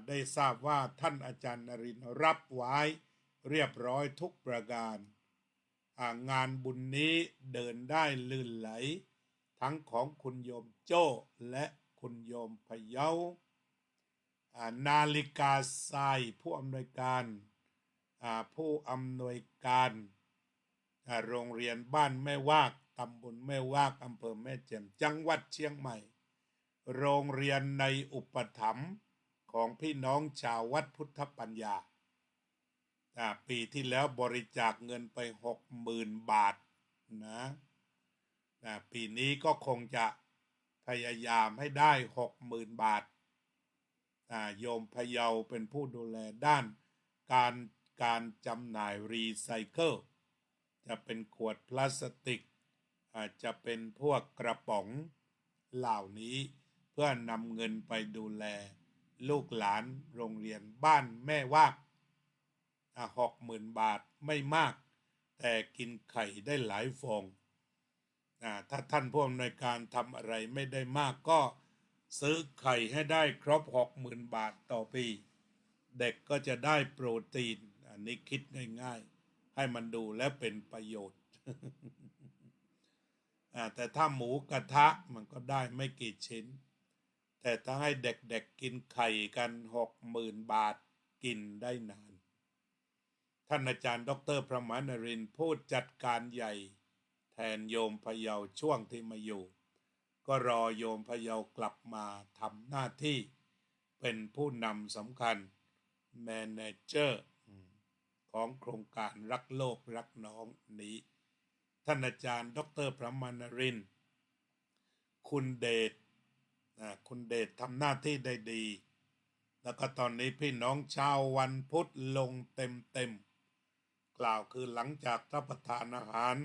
ได้ทราบว่าท่านอาจารย์นรินทร์รับไว้เรียบร้อยทุกประการงานบุญนี้เดินได้ลื่นไหลทั้งของคุณโยมโจ้และคุณโยมพะเยานาฬิกาทรายผู้อำนวยการโรงเรียนบ้านแม่วากตำบลแม่วากอำเภอแม่แจ่มจังหวัดเชียงใหม่โรงเรียนในอุปถัมภ์ของพี่น้องชาววัดพุทธปัญญาปีที่แล้วบริจาคเงินไป 60,000 บาทนะปีนี้ก็คงจะพยายามให้ได้ 60,000 บาทโยมพะเยาเป็นผู้ดูแลด้านการจำหน่ายรีไซเคิลจะเป็นขวดพลาสติกอาจจะเป็นพวกกระป๋องเหล่านี้เพื่อนำเงินไปดูแลลูกหลานโรงเรียนบ้านแม่วาก60,000 บาทไม่มากแต่กินไข่ได้หลายฟองถ้าท่านผู้อำนวยการทำอะไรไม่ได้มากก็ซื้อไข่ให้ได้ครบ 60,000 บาทต่อปีเด็กก็จะได้โปรตีนอันนี้คิดง่ายๆให้มันดูแล้วเป็นประโยชน์ แต่ถ้าหมูกระทะมันก็ได้ไม่กี่ชิ้นแต่ถ้าให้เด็กๆกินไข่กัน 60,000 บาทกินได้นานท่านอาจารย์ดร.พระมหานรินทร์ผู้จัดการใหญ่แทนโยมพะเยาช่วงที่มาอยู่ก็รอโยมพะเยากลับมาทำหน้าที่เป็นผู้นำสำคัญแมเนเจอร์ของโครงการรักโลกรักน้องนี้ท่านอาจารย์ดร.พระมหานรินทร์คุณเดชทำหน้าที่ได้ดีแล้วก็ตอนนี้พี่น้องชาววันพุธลงเต็มกล่าวคือหลังจากรับประทานอาหาร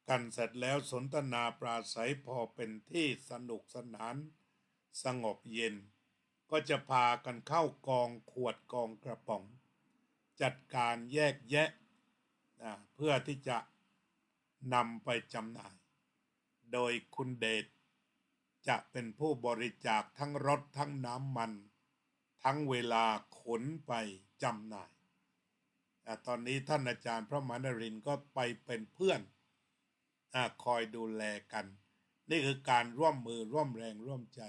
กันเสร็จแล้วสนทนาปราศัยพอเป็นที่สนุกสนานสงบเย็นก็จะพากันเข้ากองขวดกองกระป๋องจัดการแยกแยะเพื่อที่จะนำไปจำหน่ายโดยคุณเดชจะเป็นผู้บริจาคทั้งรถทั้งน้ำมันทั้งเวลาขนไปจำหน่ายตอนนี้ท่านอาจารย์พระมหานรินทร์ก็ไปเป็นเพื่อนคอยดูแลกันนี่คือการร่วมมือร่วมแรงร่วมใจ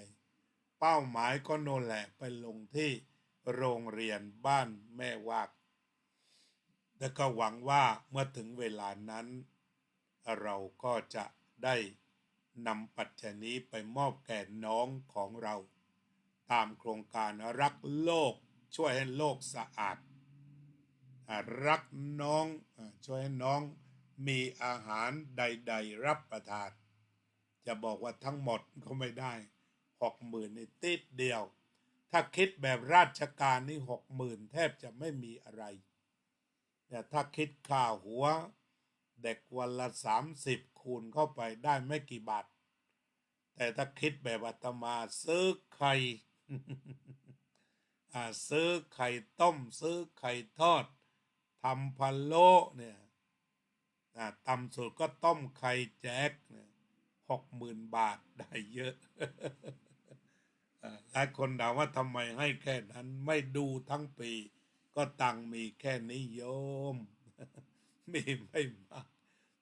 เป้าหมายก็โน่นแหละไปลงที่โรงเรียนบ้านแม่วากและก็หวังว่าเมื่อถึงเวลานั้นเราก็จะได้นำปัจจัยนี้ไปมอบแก่น้องของเราตามโครงการรักโลกช่วยให้โลกสะอาดรักน้องช่วยให้น้องมีอาหารใดๆรับประทานจะบอกว่าทั้งหมดก็ไม่ได้ 60,000 นี่ติดเดียวถ้าคิดแบบราชการนี่ 60,000 แทบจะไม่มีอะไรแต่ถ้าคิดค่าหัวเด็กวันละ30คูณเข้าไปได้ไม่กี่บาท แต่ถ้าคิดแบบอาตมาซื้อไข่ซื้อไข่ต้มซื้อไข่ทอดทำพะโล้เนี่ยต่ำสุดก็ต้มไข่แจกเนี่ย60,000 บาทได้เยอะ หลายคนถามว่าทำไมให้แค่นั้นไม่ดูทั้งปีก็ตังมีแค่นี้โยม มีไม่มาก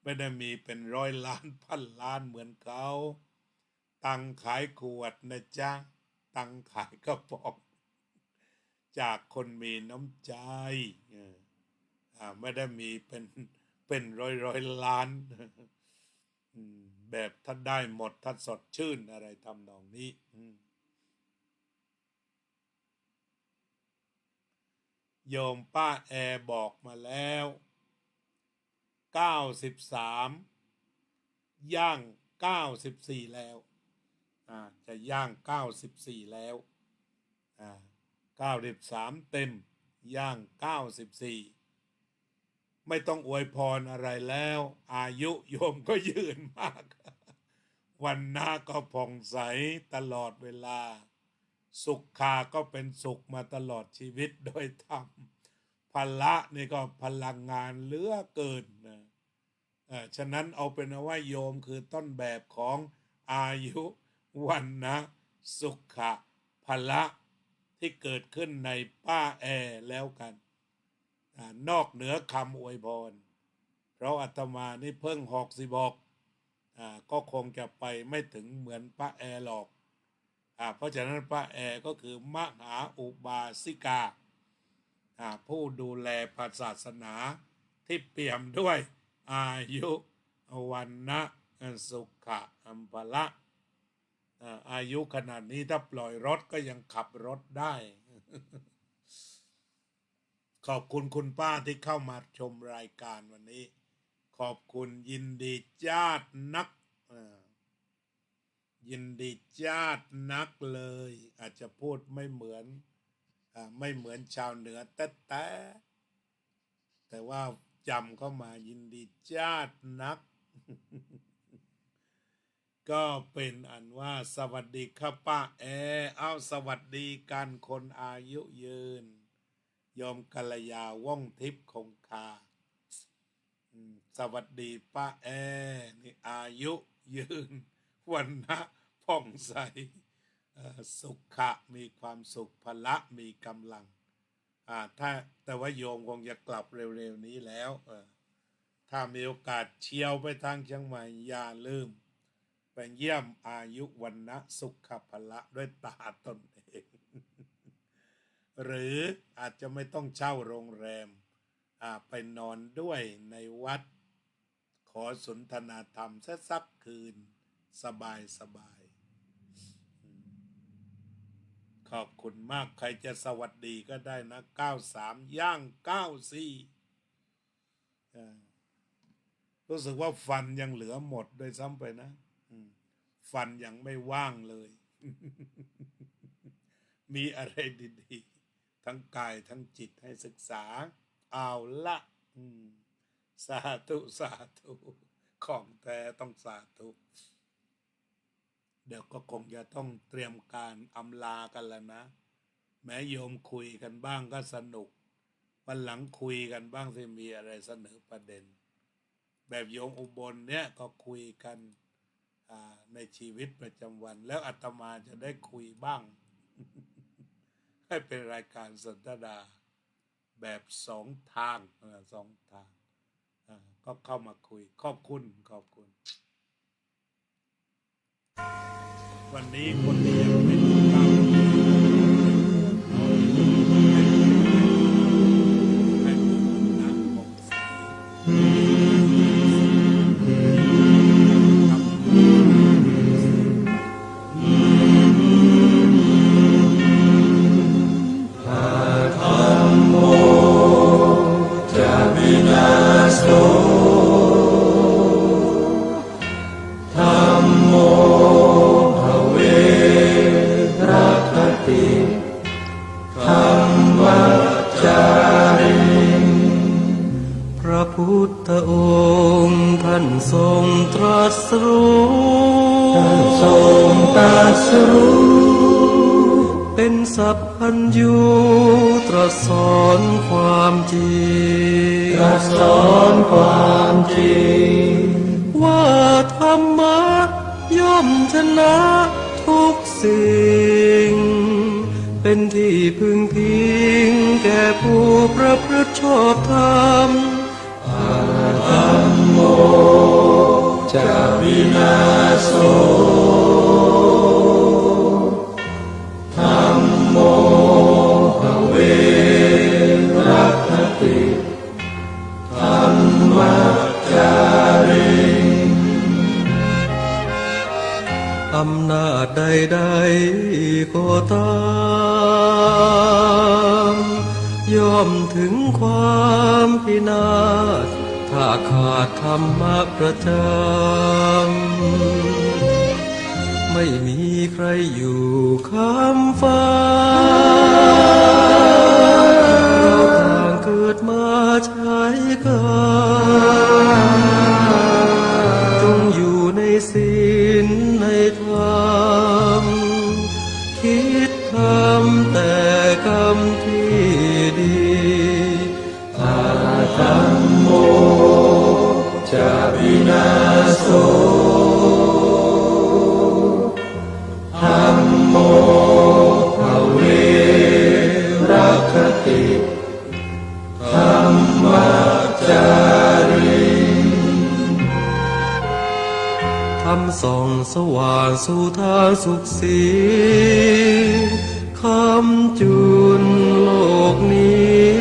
ไม่ได้มีเป็น100 ล้าน1,000 ล้านเหมือนเขาตังขายขวดนะจ๊ะตังขายกระป๋องจากคนมีน้ำใจไม่ได้มีเป็นร้อยล้านแบบถ้าได้หมดถ้าสดชื่นอะไรทำนองนี้โยมป้าแอบอกมาแล้ว93ย่าง94แล้วจะย่าง94แล้ว93เต็มย่าง94ไม่ต้องอวยพรอะไรแล้วอายุโยมก็ยืนมากวันหน้าก็ผ่องใสตลอดเวลาสุขขาก็เป็นสุขมาตลอดชีวิตโดยธรรมพละนี่ก็พลังงานเหลือเกินนะฉะนั้นเอาเป็นว่าโยมคือต้นแบบของอายุวันนะสุขะพละที่เกิดขึ้นในป้าแอแล้วกันนอกเหนือคำอวยพรเพราะอาตมานี่เพิ่ง66ก็คงจะไปไม่ถึงเหมือนป้าแอหรอกเพราะฉะนั้นป้าแอก็คือมหาอุบาสิกาผู้ดูแลศาสนาที่เปี่ยมด้วยอายุวันนะสุขะอัมพละอายุขนาดนี้ถ้าปล่อยรถก็ยังขับรถได้ ขอบคุณคุณป้าที่เข้ามาชมรายการวันนี้ขอบคุณยินดีญาตินักยินดีญาตินักเลยอาจจะพูดไม่เหมือนชาวเหนือแต่ว่าจำเข้ามายินดีญาตินัก ก็เป็นอันว่าสวัสดีครับป้าแอสวัสดีกันคนอายุยืนโยมกัลยาว่องทิพย์คงคาสวัสดีป้าแอนี่อายุยืนวันนะผ่องใสสุขะมีความสุขพละมีกำลังแต่ว่าโยมคงจะกลับเร็วๆนี้แล้วถ้ามีโอกาสเที่ยวไปทางเชียงใหม่อย่าลืมไปเยี่ยมอายุวันนะสุขพละด้วยตาตนเอง หรืออาจจะไม่ต้องเช่าโรงแรมไปนอนด้วยในวัดขอสนทนาธรรมสักคืนสบายขอบคุณมากใครจะสวัสดีก็ได้นะ93ย่าง94รู้สึกว่าฟันยังเหลือหมดโดยซ้ำไปนะฟันยังไม่ว่างเลย มีอะไรดีๆทั้งกายทั้งจิตให้ศึกษาเอาละสาธุของแท้ต้องสาธุเดี๋ยวก็คงจะต้องเตรียมการอำลากันแล้วนะแม้โยมคุยกันบ้างก็สนุกวันหลังคุยกันบ้างสิมีอะไรเสนอประเด็นแบบโยมอุบลเนี่ยก็คุยกันในชีวิตประจำวันแล้วอาตมาจะได้คุยบ้าง ให้เป็นรายการสนทนาแบบ2 ทางก็เข้ามาคุยขอบคุณวันนี้คนที่ยังไม่รู้เล่าให้มีน้ำของใสพระพุทธองค์ท่านทรงตรัสรู้ ทรงตรัสรู้ เป็นสัพพัญญูตรัสสอนความจริง ตรัสสอนความจริง ว่าธรรมะย่อมชนะทุกสิ่ง เป็นที่พึงพิงแก่ผู้ประพฤติชอบธรรม จะวินาโสธัมโมภเวรัคติธัมมัจจาริ อำนาจใดๆก็ตาม ย่อมถึงความพินาศถ้าขาดธรรมะประจำ ไม่มีใครอยู่ข้ามฟ้า เราต่างเกิดมาใช้กันจงอยู่ในศีลในธรรม คิดทำแต่กรรมที่ดี ธัมโมจะวินาโสธัมโมภเวรัคติธัมมัจจาริ ทำส่องสว่างสู่ทางสุขสีคำจุนโลกนี้